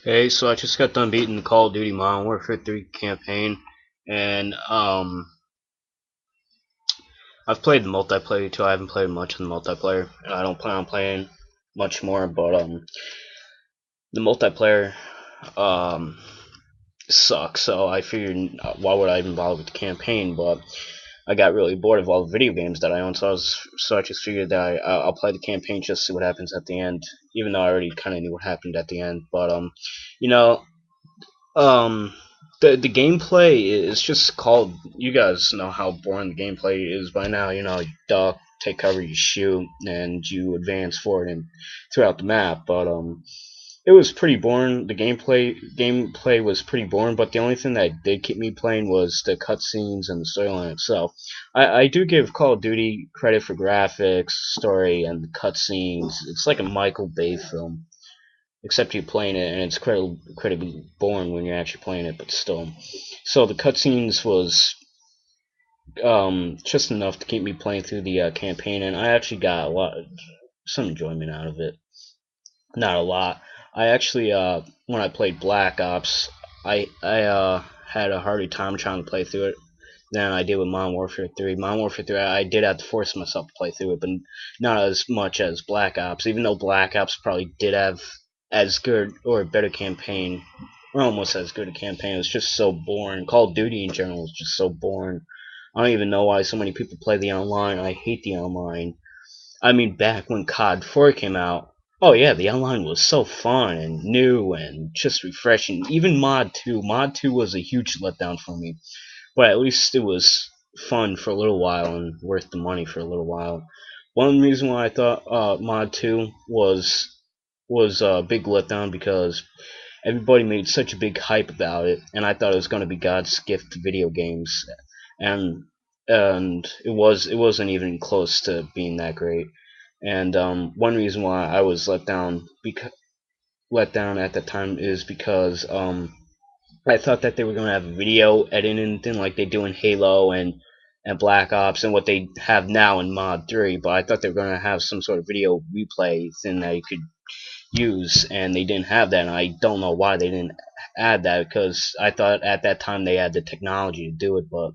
Hey, so I just got done beating the Call of Duty Modern Warfare 3 campaign, and I've played the multiplayer too. I haven't played much in the multiplayer, and I don't plan on playing much more. But the multiplayer um sucks, so I figured why would I even bother with the campaign? But I got really bored of all the video games that I own, so I just figured that I'll play the campaign just to see what happens at the end, even though I already kind of knew what happened at the end. But you know, Um, the gameplay is just called. You guys know how boring the gameplay is by now. You duck, take cover, you shoot, and you advance forward and throughout the map. But it was pretty boring. The gameplay was pretty boring. But the only thing that did keep me playing was the cutscenes and the storyline itself. I do give Call of Duty credit for graphics, story, and the cutscenes. It's like a Michael Bay film except you're playing it, and it's incredibly boring when you're actually playing it, but still. So the cutscenes was just enough to keep me playing through the campaign, and I actually got some enjoyment out of it. Not a lot. I actually, when I played Black Ops, I had a harder time trying to play through it than I did with Modern Warfare 3. Modern Warfare 3, I did have to force myself to play through it, but not as much as Black Ops. Even though Black Ops probably did have as good or a better campaign, or almost as good a campaign, it was just so boring. Call of Duty in general was just so boring. I don't even know why so many people play the online. I hate the online. I mean, back when COD 4 came out, oh yeah, the online was so fun and new and just refreshing. Even Mod 2, Mod 2 was a huge letdown for me, but at least it was fun for a little while and worth the money for a little while. One reason why I thought Mod 2 was a big letdown because everybody made such a big hype about it, and I thought it was going to be God's gift to video games, and it wasn't even close to being that great. And one reason why I was let down at the time is because I thought that they were going to have video editing thing like they do in Halo and Black Ops and what they have now in Mod 3, but I thought they were going to have some sort of video replay thing that you could use, and they didn't have that, and I don't know why they didn't add that, because I thought at that time they had the technology to do it, but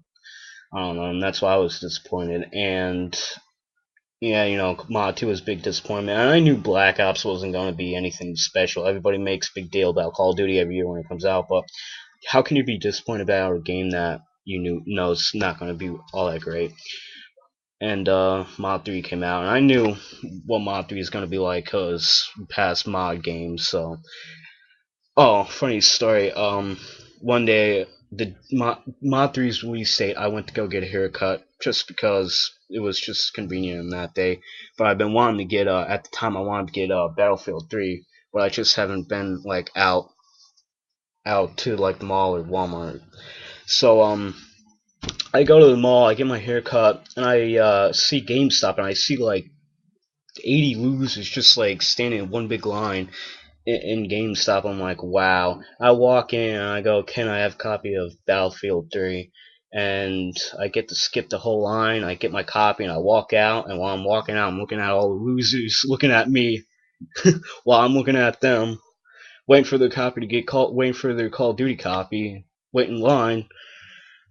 I don't know, and that's why I was disappointed. And yeah, Mod 2 was a big disappointment, and I knew Black Ops wasn't going to be anything special. Everybody makes a big deal about Call of Duty every year when it comes out, but how can you be disappointed about a game that you know is not going to be all that great? And Mod 3 came out, and I knew what Mod 3 is going to be like because past mod games. So, oh, funny story. One day the Mod 3's release date, I went to go get a haircut just because it was just convenient on that day. But I've been wanting to get at the time I wanted to get Battlefield 3, but I just haven't been like out to like the mall or Walmart. So I go to the mall, I get my hair cut, and I see GameStop, and I see like 80 losers just like standing in one big line in GameStop. I'm like, wow. I walk in and I go, can I have a copy of Battlefield 3? And I get to skip the whole line. I get my copy and I walk out. And while I'm walking out, I'm looking at all the losers looking at me while I'm looking at them, waiting for their copy to get called, waiting for their Call of Duty copy, waiting in line.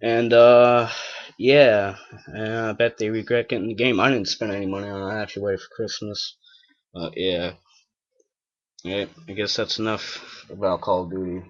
And yeah, I bet they regret getting the game. I didn't spend any money on it. I actually waited for Christmas. Yeah, yeah. I guess that's enough about Call of Duty.